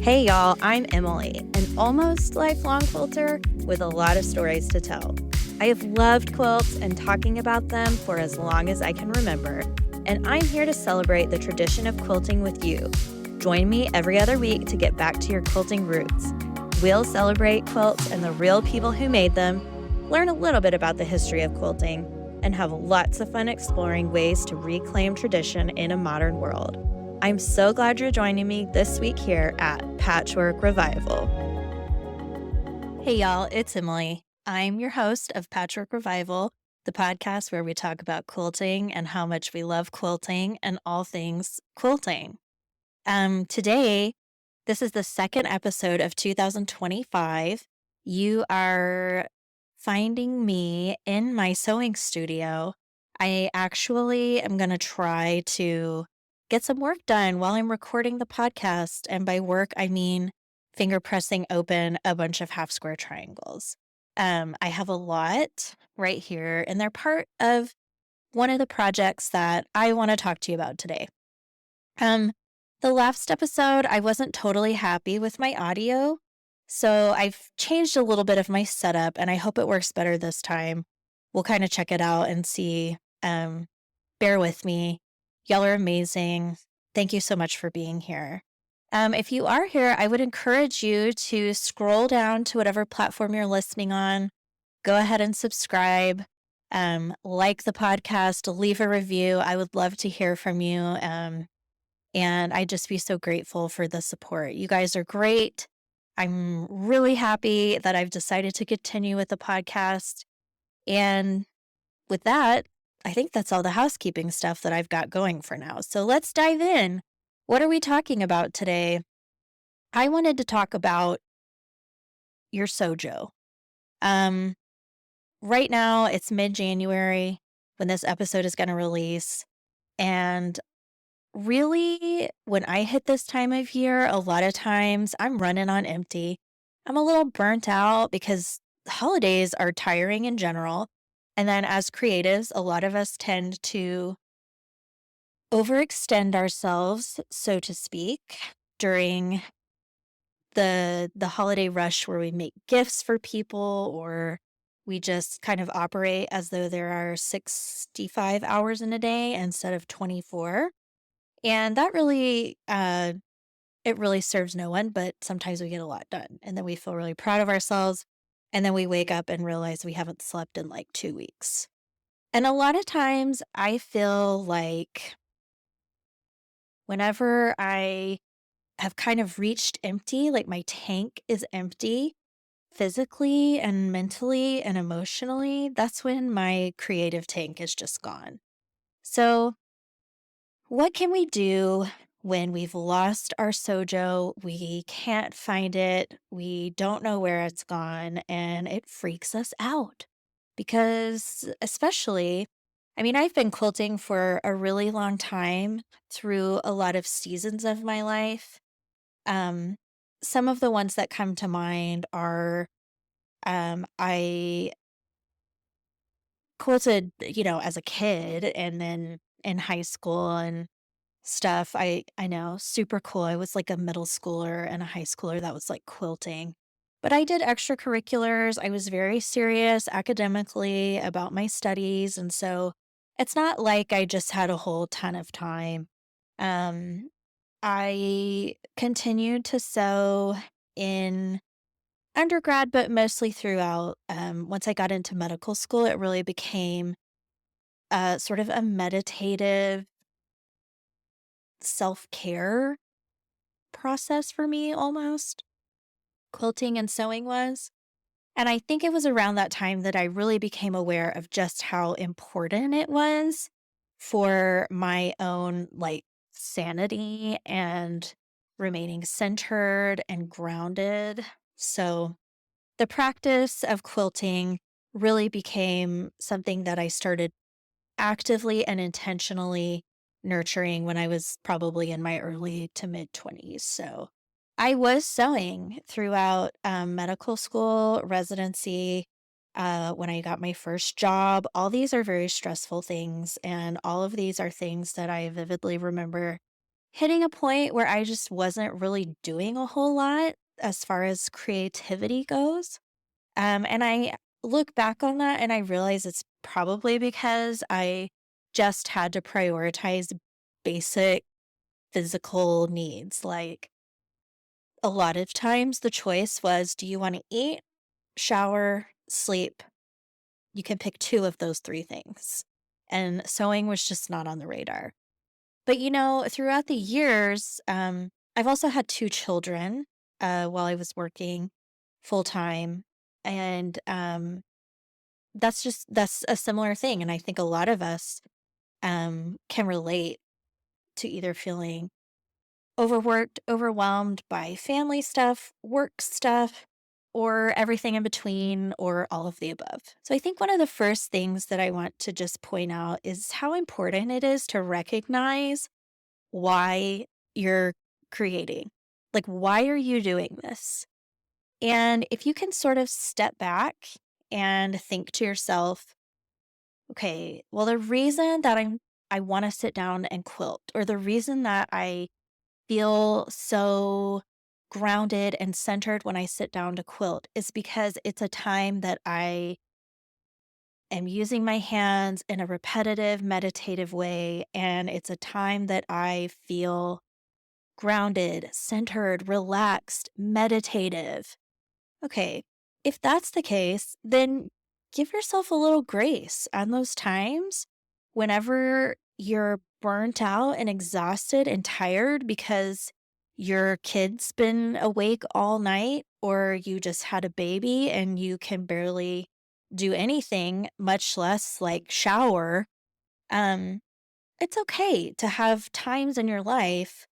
Hey y'all, I'm Emily, an almost lifelong quilter with a lot of stories to tell. I have loved quilts and talking about them for as long as I can remember, and I'm here to celebrate the tradition of quilting with you. Join me every other week to get back to your quilting roots. We'll celebrate quilts and the real people who made them, learn a little bit about the history of quilting, and have lots of fun exploring ways to reclaim tradition in a modern world. I'm so glad you're joining me this week here at Patchwork Revival. Hey y'all, it's Emily. I'm your host of Patchwork Revival, the podcast where we talk about quilting and how much we love quilting and all things quilting. Today, this is the second episode of 2025. You are finding me in my sewing studio. I actually am going to try to get some work done while I'm recording the podcast. And by work, I mean finger pressing open a bunch of half square triangles. I have a lot right here, and they're part of one of the projects that I want to talk to you about today. The last episode, I wasn't totally happy with my audio, so I've changed a little bit of my setup, and I hope it works better this time. We'll kind of check it out and see. Bear with me. Y'all are amazing. Thank you so much for being here. If you are here, I would encourage you to scroll down to whatever platform you're listening on. Go ahead and subscribe. Like the podcast, leave a review. I would love to hear from you. And I'd just be so grateful for the support. You guys are great. I'm really happy that I've decided to continue with the podcast. And with that, I think that's all the housekeeping stuff that I've got going for now. So let's dive in. What are we talking about today? I wanted to talk about your SOJO. Right now, it's mid-January when this episode is going to release. And really, when I hit this time of year, a lot of times I'm running on empty. I'm a little burnt out because holidays are tiring in general. And then as creatives, a lot of us tend to overextend ourselves, so to speak, during the holiday rush where we make gifts for people, or we just kind of operate as though there are 65 hours in a day instead of 24. And that really it really serves no one, but sometimes we get a lot done, and then we feel really proud of ourselves, and then we wake up and realize we haven't slept in like 2 weeks. And a lot of times I feel like whenever I have kind of reached empty, like my tank is empty physically and mentally and emotionally, that's when my creative tank is just gone. So, what can we do when we've lost our SOJO? We can't find it, we don't know where it's gone, and it freaks us out. Because, especially, I mean, I've been quilting for a really long time through a lot of seasons of my life. Um, some of the ones that come to mind are I quilted, as a kid and then in high school and stuff. I know, super cool. I was like a middle schooler and a high schooler that was like quilting. But I did extracurriculars. I was very serious academically about my studies, and so it's not like I just had a whole ton of time. Um I continued to sew in undergrad, but mostly throughout. Once I got into medical school, it really became sort of a meditative self-care process for me almost. Quilting and sewing was. And I think it was around that time that I really became aware of just how important it was for my own like sanity and remaining centered and grounded. So the practice of quilting really became something that I started actively and intentionally nurturing when I was probably in my early to mid 20s. So I was sewing throughout medical school, residency, when I got my first job. All these are very stressful things, and all of these are things that I vividly remember hitting a point where I just wasn't really doing a whole lot as far as creativity goes. And I look back on that and I realize it's probably because I just had to prioritize basic physical needs. Like a lot of times the choice was, do you want to eat, shower, sleep? You can pick two of those three things. And sewing was just not on the radar. But throughout the years, I've also had two children while I was working full time. And that's a similar thing. And I think a lot of us can relate to either feeling overworked, overwhelmed by family stuff, work stuff, or everything in between, or all of the above. So I think one of the first things that I want to just point out is how important it is to recognize why you're creating. Like, why are you doing this? And if you can sort of step back and think to yourself, okay, well, the reason that I want to sit down and quilt, or the reason that I feel so grounded and centered when I sit down to quilt is because it's a time that I am using my hands in a repetitive, meditative way. And it's a time that I feel grounded, centered, relaxed, meditative. Okay, if that's the case, then give yourself a little grace on those times whenever you're burnt out and exhausted and tired because your kid's been awake all night, or you just had a baby and you can barely do anything, much less like shower. Um, it's okay to have times in your life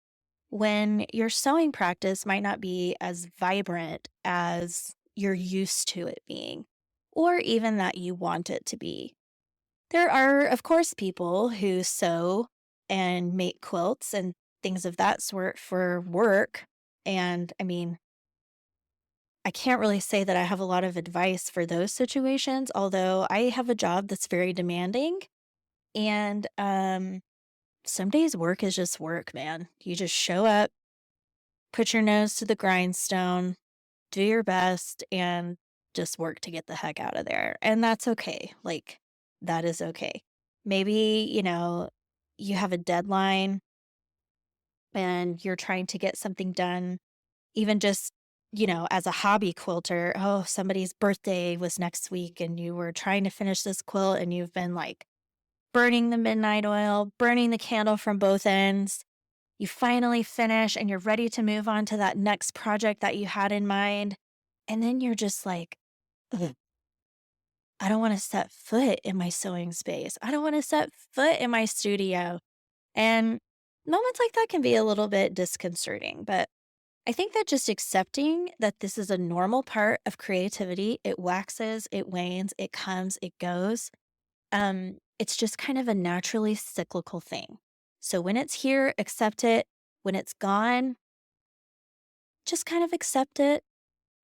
when your sewing practice might not be as vibrant as you're used to it being, or even that you want it to be. There are, of course, people who sew and make quilts and things of that sort for work. And I mean, I can't really say that I have a lot of advice for those situations, although I have a job that's very demanding. And some days work is just work, man. You just show up, put your nose to the grindstone, do your best, and just work to get the heck out of there. And that's okay. Like, that is okay. Maybe, you have a deadline and you're trying to get something done, even just, as a hobby quilter. Oh, somebody's birthday was next week and you were trying to finish this quilt and you've been like burning the midnight oil, burning the candle from both ends. You finally finish and you're ready to move on to that next project that you had in mind. And then you're just like, "Ugh, I don't want to set foot in my sewing space. I don't want to set foot in my studio." And moments like that can be a little bit disconcerting. But I think that just accepting that this is a normal part of creativity, it waxes, it wanes, it comes, it goes. It's just kind of a naturally cyclical thing. So when it's here, accept it. When it's gone, just kind of accept it,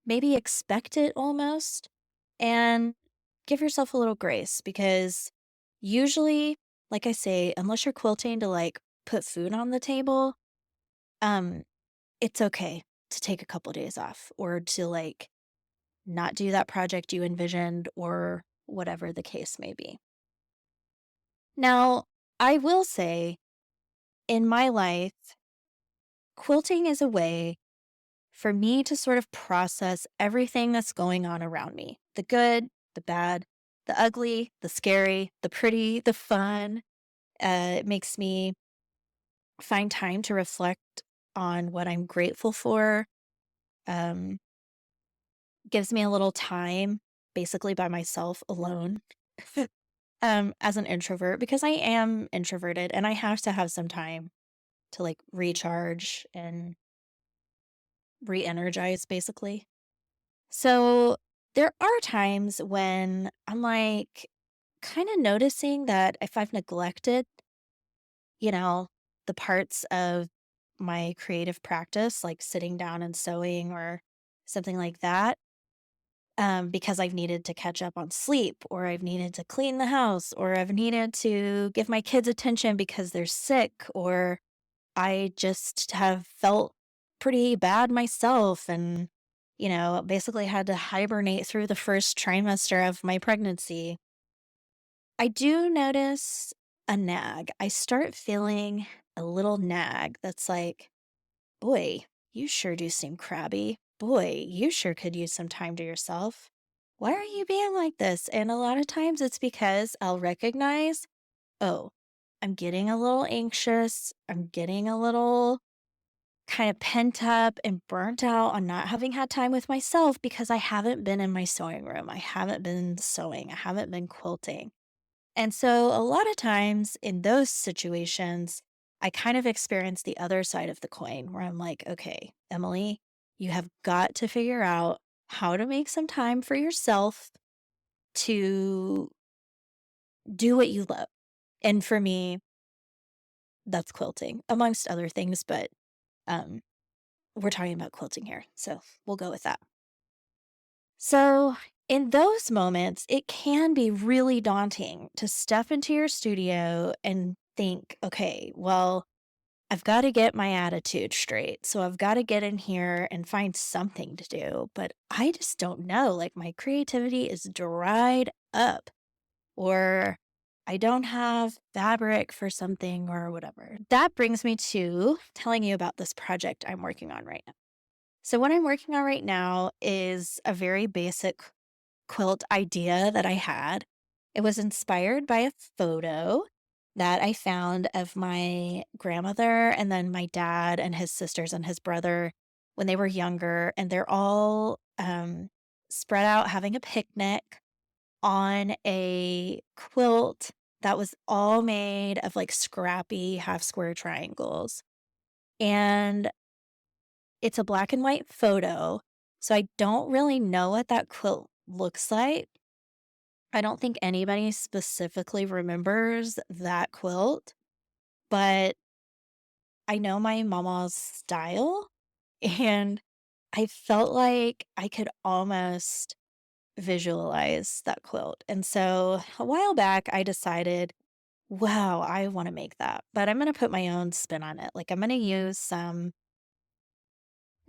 maybe expect it almost, and give yourself a little grace because usually, like I say, unless you're quilting to like put food on the table, um, it's okay to take a couple days off or to like not do that project you envisioned or whatever the case may be. Now, I will say in my life, quilting is a way for me to sort of process everything that's going on around me, the good, the bad, the ugly, the scary, the pretty, the fun. It makes me find time to reflect on what I'm grateful for. Um, Gives me a little time, basically by myself alone, as an introvert, because I am introverted and I have to have some time to like recharge and re energize, basically. So there are times when I'm like kind of noticing that if I've neglected, you know, the parts of my creative practice, like sitting down and sewing or something like that, because I've needed to catch up on sleep or I've needed to clean the house or I've needed to give my kids attention because they're sick or I just have felt pretty bad myself and, basically had to hibernate through the first trimester of my pregnancy. I do notice a nag. I start feeling a little nag that's like, boy, you sure do seem crabby. Boy, you sure could use some time to yourself. Why are you being like this? And a lot of times it's because I'll recognize, oh, I'm getting a little anxious. I'm getting a little kind of pent up and burnt out on not having had time with myself because I haven't been in my sewing room. I haven't been sewing. I haven't been quilting. And so a lot of times in those situations, I kind of experience the other side of the coin where I'm like, okay, Emily, you have got to figure out how to make some time for yourself to do what you love. And for me, that's quilting, amongst other things, but um, we're talking about quilting here. So we'll go with that. So, in those moments, it can be really daunting to step into your studio and think, okay, well, I've got to get my attitude straight. So, I've got to get in here and find something to do. But I just don't know. Like, my creativity is dried up, or I don't have fabric for something, or whatever. That brings me to telling you about this project I'm working on right now. So, what I'm working on right now is a very basic quilt idea that I had. It was inspired by a photo that I found of my grandmother and then my dad and his sisters and his brother when they were younger. And they're all spread out having a picnic on a quilt that was all made of like scrappy half square triangles. And it's a black and white photo, so I don't really know what that quilt looks like. I don't think anybody specifically remembers that quilt, but I know my mama's style, and I felt like I could almost visualize that quilt. And so a while back, I decided, wow, I want to make that, but I'm going to put my own spin on it. Like, I'm going to use some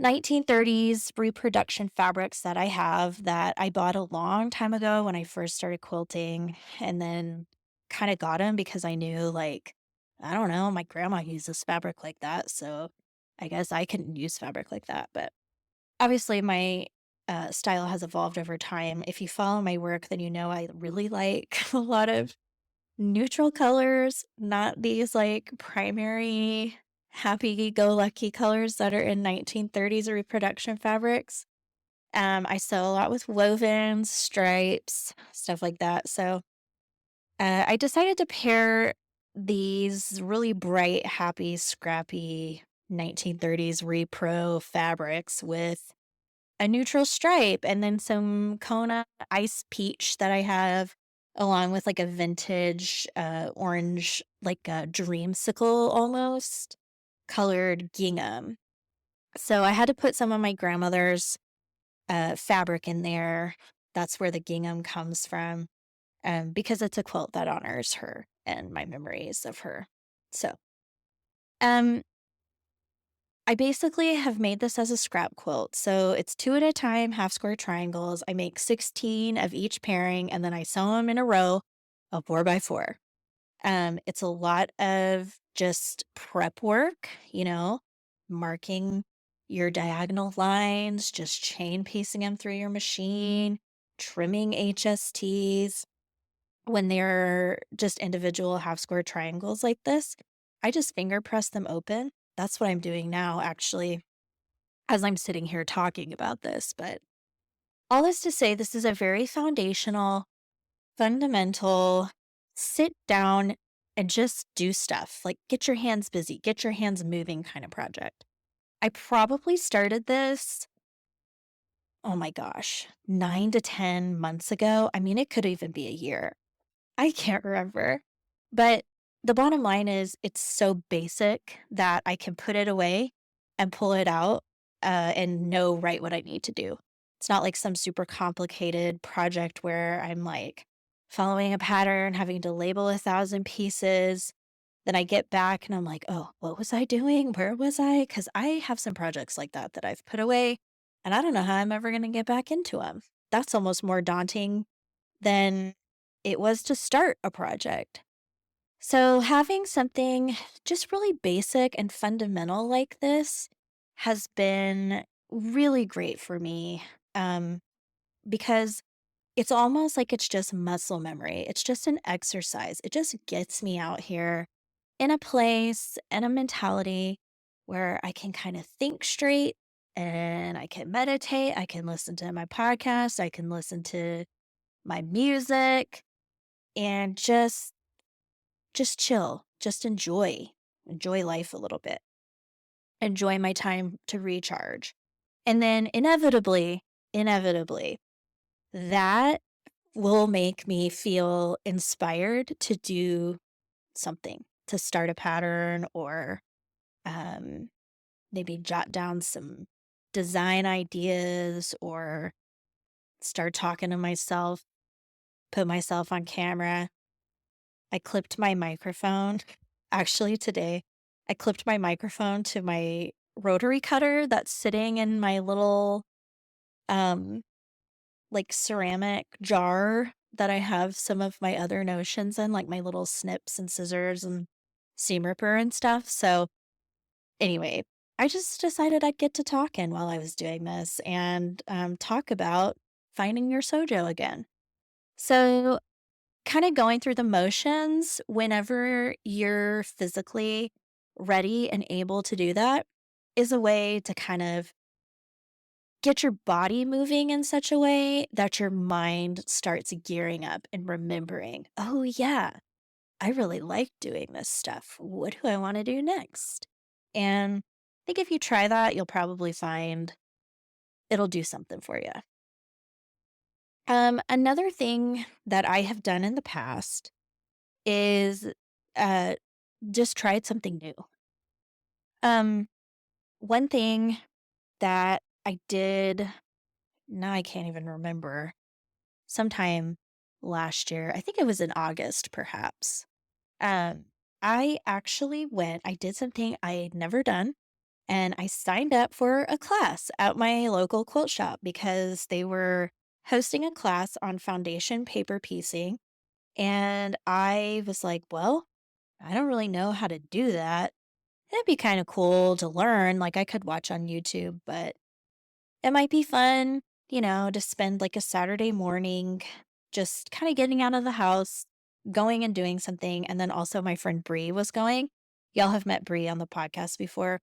1930s reproduction fabrics that I have that I bought a long time ago when I first started quilting, and then kind of got them because I knew, like, I don't know, my grandma uses fabric like that. So I guess I can use fabric like that. But obviously, my style has evolved over time. If you follow my work, then you know I really like a lot of neutral colors, not these like primary happy-go-lucky colors that are in 1930s reproduction fabrics. I sew a lot with wovens, stripes, stuff like that. So I decided to pair these really bright, happy, scrappy 1930s repro fabrics with a neutral stripe and then some Kona ice peach that I have, along with like a vintage orange, like a dreamsicle almost colored gingham. So I had to put some of my grandmother's fabric in there. That's where the gingham comes from, because it's a quilt that honors her and my memories of her. So, um, I basically have made this as a scrap quilt. So it's two at a time, half square triangles. I make 16 of each pairing and then I sew them in a row of 4x4. It's a lot of just prep work, marking your diagonal lines, just chain piecing them through your machine, trimming HSTs. When they're just individual half square triangles like this, I just finger press them open. That's what I'm doing now, actually, as I'm sitting here talking about this. But all this to say, this is a very foundational, fundamental, sit down and just do stuff. Like, get your hands busy, get your hands moving kind of project. I probably started this, oh my gosh, 9 to 10 months ago. I mean, it could even be a year. I can't remember. But the bottom line is it's so basic that I can put it away and pull it out and know right what I need to do. It's not like some super complicated project where I'm like following a pattern, having to label 1,000 pieces. Then I get back and I'm like, oh, what was I doing? Where was I? Because I have some projects like that that I've put away and I don't know how I'm ever going to get back into them. That's almost more daunting than it was to start a project. So, having something just really basic and fundamental like this has been really great for me um, because it's almost like it's just muscle memory. It's just an exercise. It just gets me out here in a place and a mentality where I can kind of think straight and I can meditate. I can listen to my podcast. I can listen to my music and just chill, just enjoy life a little bit, enjoy my time to recharge. And then inevitably, that will make me feel inspired to do something, to start a pattern or um, maybe jot down some design ideas or start talking to myself, put myself on camera. I clipped my microphone. Actually, today, I clipped my microphone to my rotary cutter that's sitting in my little, um, like ceramic jar that I have some of my other notions in, like my little snips and scissors and seam ripper and stuff. So, anyway, I just decided I'd get to talking while I was doing this and talk about finding your SOJO again. So, kind of going through the motions whenever you're physically ready and able to do that is a way to kind of get your body moving in such a way that your mind starts gearing up and remembering, oh, yeah, I really like doing this stuff. What do I want to do next? And I think if you try that, you'll probably find it'll do something for you. Another thing that I have done in the past is uh, just tried something new. Um, one thing that I did, now I can't even remember, sometime last year, I think it was in August perhaps. Um, I actually I did something I had never done, and I signed up for a class at my local quilt shop because they were hosting a class on foundation paper piecing. And I was like, well, I don't really know how to do that. It'd be kind of cool to learn. Like I could watch on YouTube, but it might be fun, to spend like a Saturday morning just kind of getting out of the house, going and doing something. And then also my friend Bree was going. Y'all have met Bree on the podcast before.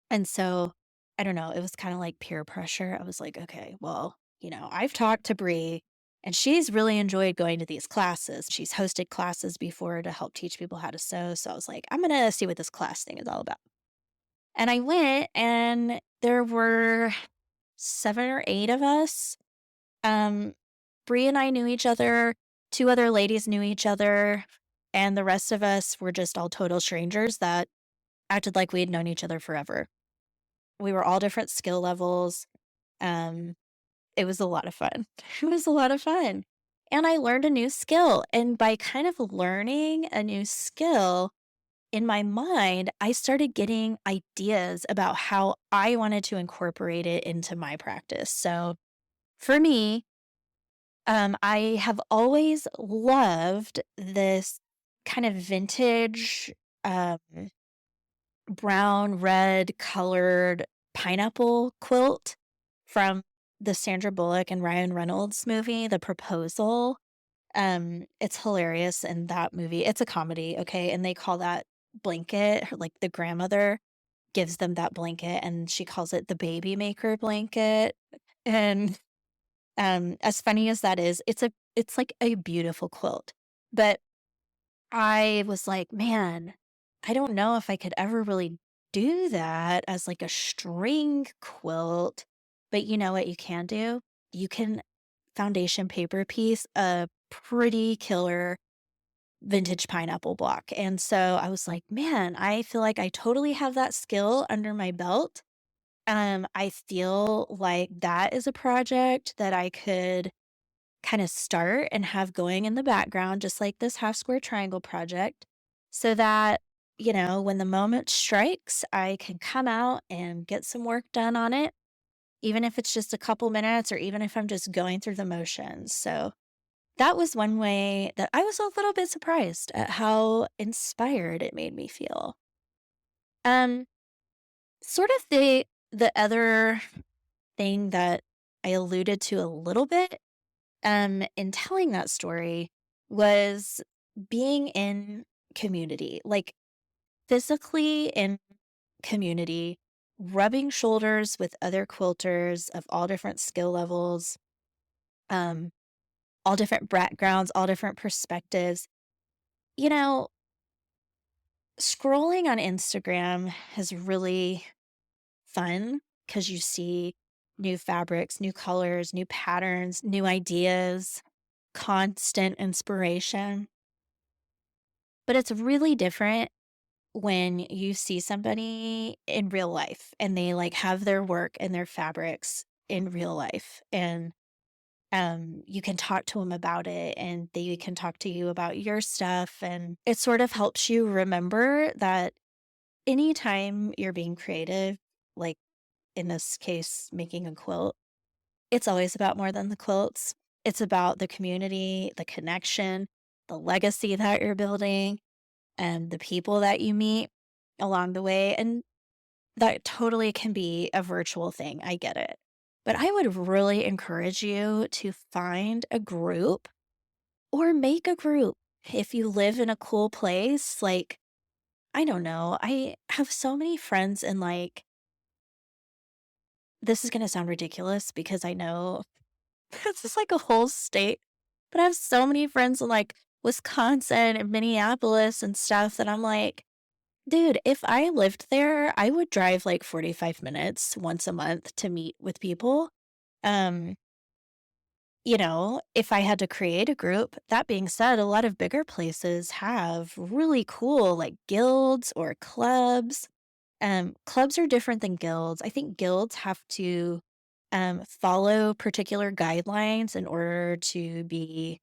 And so I don't know, it was kind of like peer pressure. I was like, okay, well, I've talked to Bree and she's really enjoyed going to these classes. She's hosted classes before to help teach people how to sew. So I was like, I'm going to see what this class thing is all about. And I went and there were 7 or 8 of us. Um, Bree and I knew each other. 2 other ladies knew each other. And the rest of us were just all total strangers that acted like we had known each other forever. We were all different skill levels. Um, it was a lot of fun. It was a lot of fun. And I learned a new skill. And by kind of learning a new skill in my mind, I started getting ideas about how I wanted to incorporate it into my practice. So for me, I have always loved this kind of vintage, um, brown, red colored pineapple quilt from the Sandra Bullock and Ryan Reynolds movie, The Proposal. It's hilarious in that movie. It's a comedy, okay? And they call that blanket, like the grandmother gives them that blanket and she calls it the baby maker blanket. And as funny as that is, it's like a beautiful quilt. But I was like, man, I don't know if I could ever really do that as like a string quilt. But you know what you can do? You can foundation paper piece a pretty killer vintage pineapple block. And so I was like, man, I feel like I totally have that skill under my belt. I feel like that is a project that I could kind of start and have going in the background, just like this half square triangle project. so that, when the moment strikes, I can come out and get some work done on it, even if it's just a couple minutes or even if I'm just going through the motions. So that was one way that I was a little bit surprised at how inspired it made me feel. Um, Sort of the other thing that I alluded to a little bit in telling that story was being in community, like physically in community, rubbing shoulders with other quilters of all different skill levels, um, all different backgrounds, all different perspectives. You know, Scrolling on Instagram is really fun because you see new fabrics, new colors, new patterns, new ideas, constant inspiration. But it's really different when you see somebody in real life and they like have their work and their fabrics in real life, and you can talk to them about it and they can talk to you about your stuff, and it sort of helps you remember that anytime you're being creative, like in this case making a quilt, it's always about more than the quilts. It's about the community, the connection, the legacy that you're building, and the people that you meet along the way. And that totally can be a virtual thing. I get it. But I would really encourage you to find a group or make a group. If you live in a cool place, like, I don't know, I have so many friends in like, this is going to sound ridiculous because I know this is like a whole state, but I have so many friends in like Wisconsin and Minneapolis and stuff that I'm like, dude, if I lived there, I would drive like 45 minutes once a month to meet with people. Um, if I had to create a group, that being said, a lot of bigger places have really cool like guilds or clubs. Clubs are different than guilds. I think guilds have to follow particular guidelines in order to be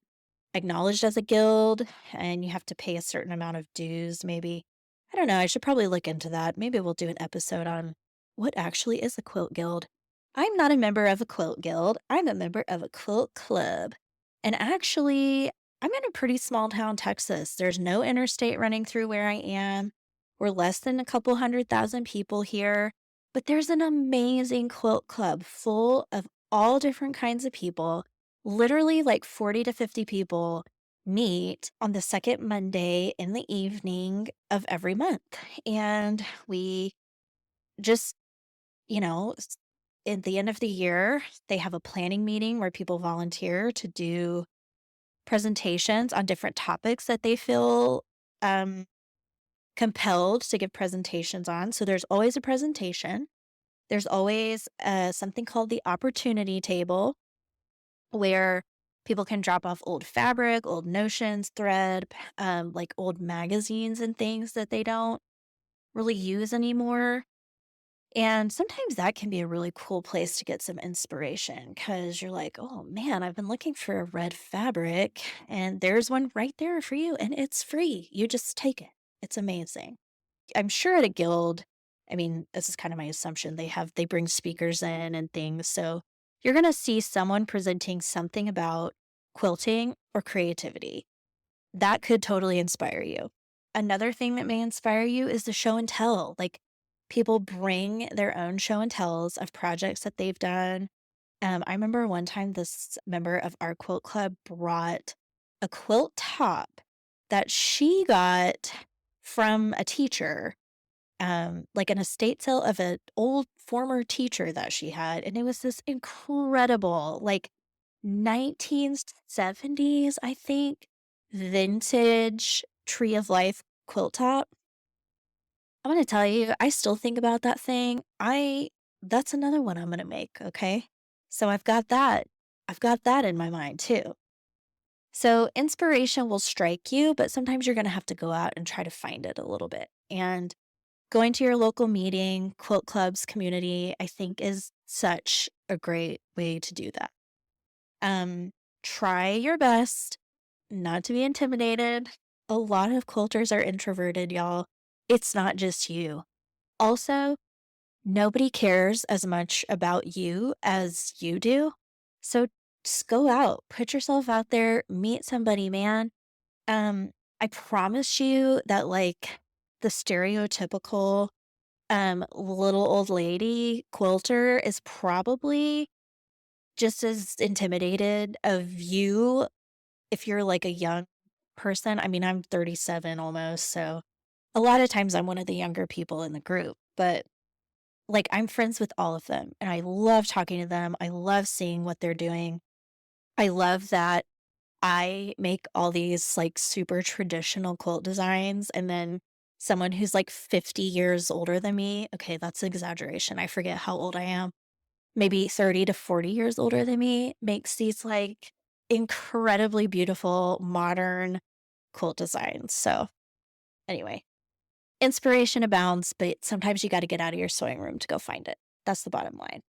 acknowledged as a guild, and you have to pay a certain amount of dues, maybe. I don't know. I should probably look into that. Maybe we'll do an episode on what actually is a quilt guild. I'm not a member of a quilt guild. I'm a member of a quilt club. And actually, I'm in a pretty small town, Texas. There's no interstate running through where I am. We're less than a couple 100,000 people here, but there's an amazing quilt club full of all different kinds of people. Literally, like 40 to 50 people meet on the second Monday in the evening of every month. And we just, you know, s- at the end of the year, they have a planning meeting where people volunteer to do presentations on different topics that they feel um, compelled to give presentations on. So there's always a presentation. There's always something called the opportunity table, where people can drop off old fabric, old notions, thread, like old magazines and things that they don't really use anymore. And sometimes that can be a really cool place to get some inspiration because you're like, oh man, I've been looking for a red fabric and there's one right there for you and it's free. You just take it. It's amazing. I'm sure at a guild, I mean, this is kind of my assumption, they bring speakers in and things. So you're going to see someone presenting something about quilting or creativity. That could totally inspire you. Another thing that may inspire you is the show and tell. Like, people bring their own show and tells of projects that they've done. I remember one time this member of our quilt club brought a quilt top that she got from a teacher, like an estate sale of an old former teacher that she had. And it was this incredible, like 1970s, I think, vintage tree of life quilt top. I'm gonna tell you, I still think about that thing. That's another one I'm gonna make, okay? So I've got that. I've got that in my mind too. So inspiration will strike you, but sometimes you're gonna have to go out and try to find it a little bit. And going to your local meeting, quilt clubs, community, I think is such a great way to do that. Um, Try your best not to be intimidated. A lot of quilters are introverted, y'all. It's not just you. Also, nobody cares as much about you as you do. So just go out, put yourself out there, meet somebody, man. Um, I promise you that like the stereotypical little old lady quilter is probably just as intimidated of you if you're like a young person. I mean, I'm 37 almost, so a lot of times I'm one of the younger people in the group, but like I'm friends with all of them and I love talking to them. I love seeing what they're doing. I love that I make all these like super traditional quilt designs and then someone who's like 50 years older than me, okay, that's exaggeration. I forget how old I am. Maybe 30 to 40 years older than me makes these like incredibly beautiful modern quilt designs. So, anyway, inspiration abounds, but sometimes you got to get out of your sewing room to go find it. That's the bottom line.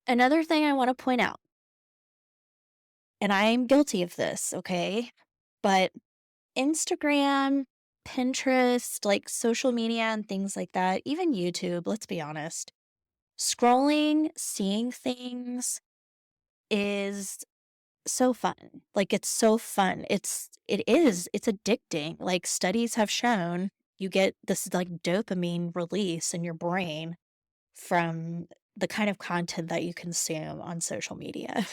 Another thing I want to point out, and I'm guilty of this, okay? But Instagram, Pinterest, like social media and things like that, even YouTube, let's be honest, scrolling, seeing things is so fun. Like it's so fun. It's addicting. Like studies have shown you get this like dopamine release in your brain from the kind of content that you consume on social media.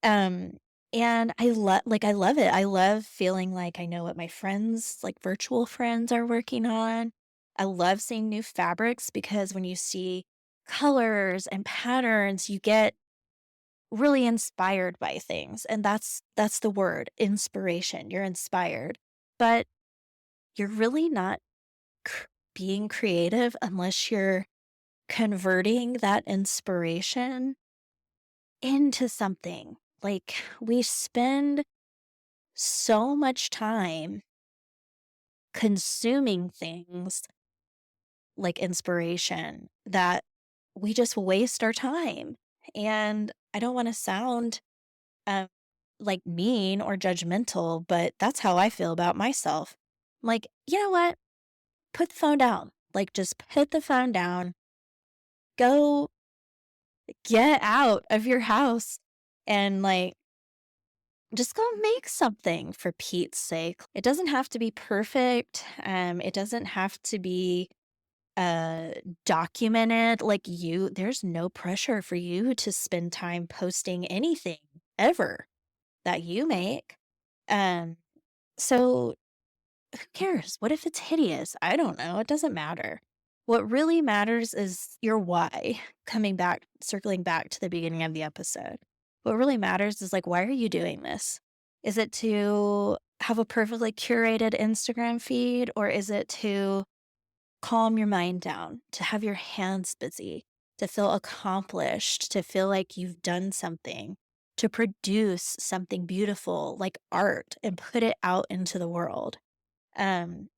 Um, and I love it. I love feeling like I know what my friends, like virtual friends are working on. I love seeing new fabrics because when you see colors and patterns, you get really inspired by things. And that's the word, inspiration. You're inspired. But you're really not being creative unless you're converting that inspiration into something. Like we spend so much time consuming things like inspiration that we just waste our time. And I don't want to sound um, like mean or judgmental, but that's how I feel about myself. Like, you know what? Put the phone down. Like, just put the phone down. Go get out of your house and like just go make something for Pete's sake. It doesn't have to be perfect. It doesn't have to be uh documented. Like there's no pressure for you to spend time posting anything ever that you make. Um, so who cares? What if it's hideous? I don't know. It doesn't matter. What really matters is your why. Circling back to the beginning of the episode. What really matters is like, why are you doing this? Is it to have a perfectly curated Instagram feed, or is it to calm your mind down, to have your hands busy, to feel accomplished, to feel like you've done something, to produce something beautiful like art and put it out into the world?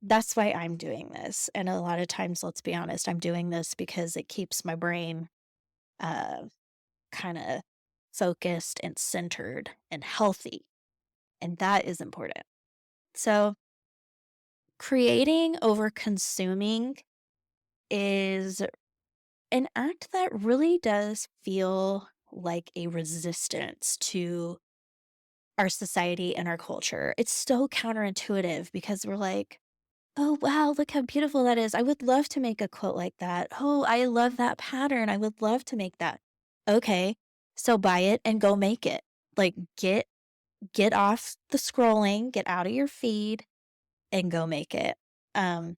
That's why I'm doing this. And a lot of times, let's be honest, I'm doing this because it keeps my brain uh kind of focused and centered and healthy. And that is important. So creating over consuming is an act that really does feel like a resistance to our society and our culture. It's so counterintuitive because we're like, oh, wow, look how beautiful that is. I would love to make a quilt like that. Oh, I love that pattern. I would love to make that. Okay, so buy it and go make it. Like get off the scrolling, get out of your feed and go make it. Um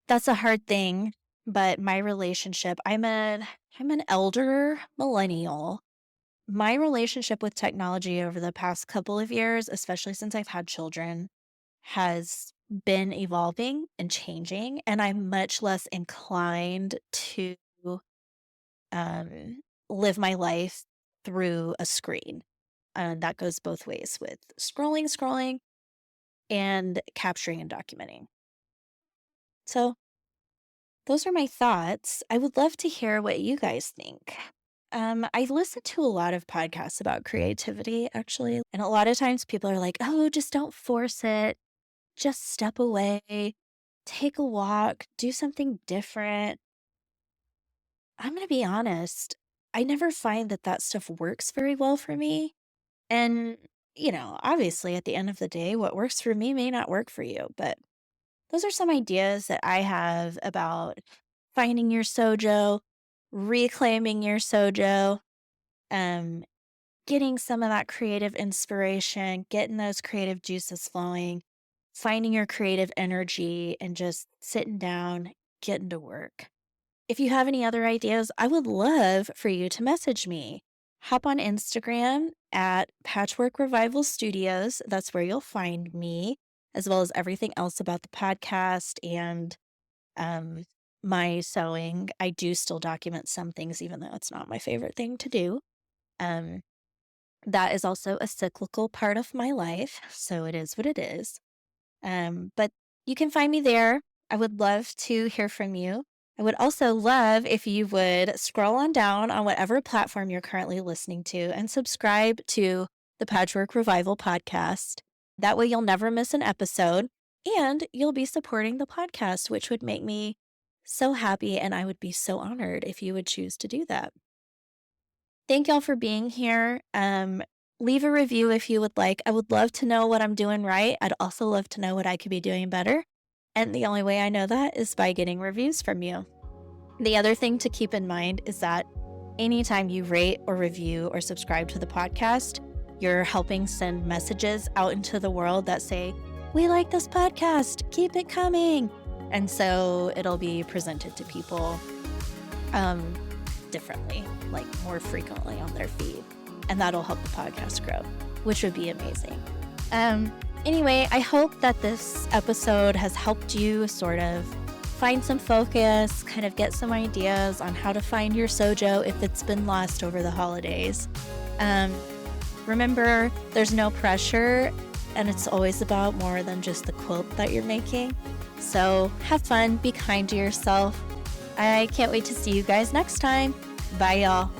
that's a hard thing, but my relationship, I'm an elder millennial. My relationship with technology over the past couple of years, especially since I've had children, has been evolving and changing, and I'm much less inclined to um, live my life through a screen. And that goes both ways with scrolling, and capturing and documenting. So, those are my thoughts. I would love to hear what you guys think. I listen to a lot of podcasts about creativity, actually. And a lot of times people are like, oh, just don't force it. Just step away, take a walk, do something different. I'm going to be honest. I never find that that stuff works very well for me. And, obviously at the end of the day, what works for me may not work for you. But those are some ideas that I have about finding your SOJO, reclaiming your SOJO, um, getting some of that creative inspiration, getting those creative juices flowing, finding your creative energy, and just sitting down, getting to work. If you have any other ideas, I would love for you to message me. Hop on Instagram at Patchwork Revival Studios. That's where you'll find me, as well as everything else about the podcast and um, my sewing. I do still document some things, even though it's not my favorite thing to do. Um, that is also a cyclical part of my life, so it is what it is. But you can find me there. I would love to hear from you. I would also love if you would scroll on down on whatever platform you're currently listening to and subscribe to the Patchwork Revival podcast. That way you'll never miss an episode and you'll be supporting the podcast, which would make me so happy, and I would be so honored if you would choose to do that. Thank y'all for being here. Leave a review if you would like. I would love to know what I'm doing right. I'd also love to know what I could be doing better. And the only way I know that is by getting reviews from you. The other thing to keep in mind is that anytime you rate or review or subscribe to the podcast, you're helping send messages out into the world that say, we like this podcast, keep it coming. And so it'll be presented to people differently, like more frequently on their feed. And that'll help the podcast grow, which would be amazing. Anyway, I hope that this episode has helped you sort of find some focus, kind of get some ideas on how to find your SOJO if it's been lost over the holidays. Remember, there's no pressure, and it's always about more than just the quilt that you're making. So have fun, be kind to yourself. I can't wait to see you guys next time. Bye, y'all.